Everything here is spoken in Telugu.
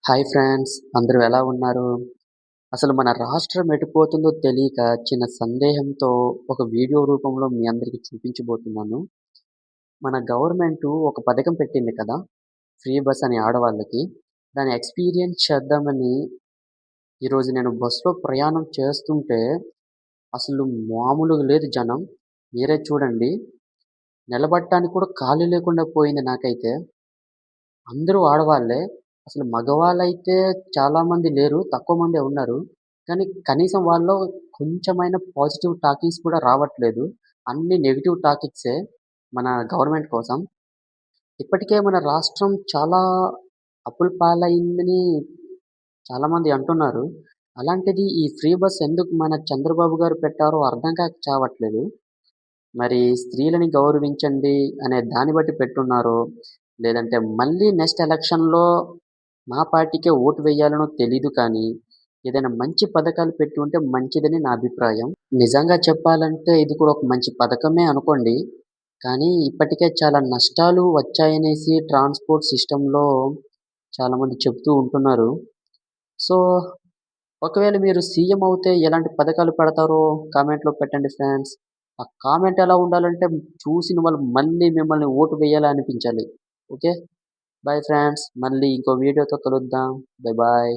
హాయ్ ఫ్రెండ్స్, అందరూ ఎలా ఉన్నారు? అసలు మన రాష్ట్రం ఎటుపోతుందో తెలియక చిన్న సందేహంతో ఒక వీడియో రూపంలో మీ అందరికీ చూపించబోతున్నాను. మన గవర్నమెంటు ఒక పథకం పెట్టింది కదా! ఫ్రీ బస్ అని ఆడవాళ్ళకి. దాన్ని ఎక్స్‌పీరియన్స్ చేద్దామని ఈరోజు నేను బస్‌లో ప్రయాణం చేస్తుంటే అసలు మామూలుగా లేదు జనం. మీరే చూడండి. నిలబడటానికి కూడా ఖాళీ లేకుండా పోయింది నాకైతే. అందరూ ఆడవాళ్ళే. అసలు మగవాళ్ళైతే చాలామంది లేరు. తక్కువ మందే ఉన్నారు. కానీ కనీసం వాళ్ళలో కొంచెమైనా పాజిటివ్ టాకింగ్స్ కూడా రావట్లేదు. అన్నీ నెగెటివ్ టాకిక్సే మన గవర్నమెంట్ కోసం. ఇప్పటికే మన రాష్ట్రం చాలా అప్పుల పాలైందని చాలామంది అంటున్నారు. అలాంటిది ఈ ఫ్రీ బస్ ఎందుకు మన చంద్రబాబు గారు పెట్టారో అర్థం కాక చావట్లేదు. మరి స్త్రీలని గౌరవించండి అనే దాన్ని బట్టి పెట్టున్నారో, లేదంటే మళ్ళీ నెక్స్ట్ ఎలక్షన్‌లో మా పార్టీకే ఓటు వేయాలనో తెలీదు కానీ, ఏదైనా మంచి పథకాలు పెట్టి ఉంటే మంచిదని నా అభిప్రాయం. నిజంగా చెప్పాలంటే ఇది కూడా ఒక మంచి పథకమే అనుకోండి. కానీ ఇప్పటికే చాలా నష్టాలు వచ్చాయనేసి ట్రాన్స్‌పోర్ట్ సిస్టమ్‌లో చాలామంది చెప్తూ ఉంటున్నారు. సో, ఒకవేళ మీరు సీఎం అవుతే ఎలాంటి పథకాలు పెడతారో కామెంట్‌లో పెట్టండి ఫ్రెండ్స్. ఆ కామెంట్ ఎలా ఉండాలంటే చూసిన వాళ్ళు మళ్ళీ మిమ్మల్ని ఓటు వేయాలా అనిపించాలి. ఓకే. Bye friends. మళ్ళీ ఇంకో వీడియోతో కలుద్దాం. Bye bye.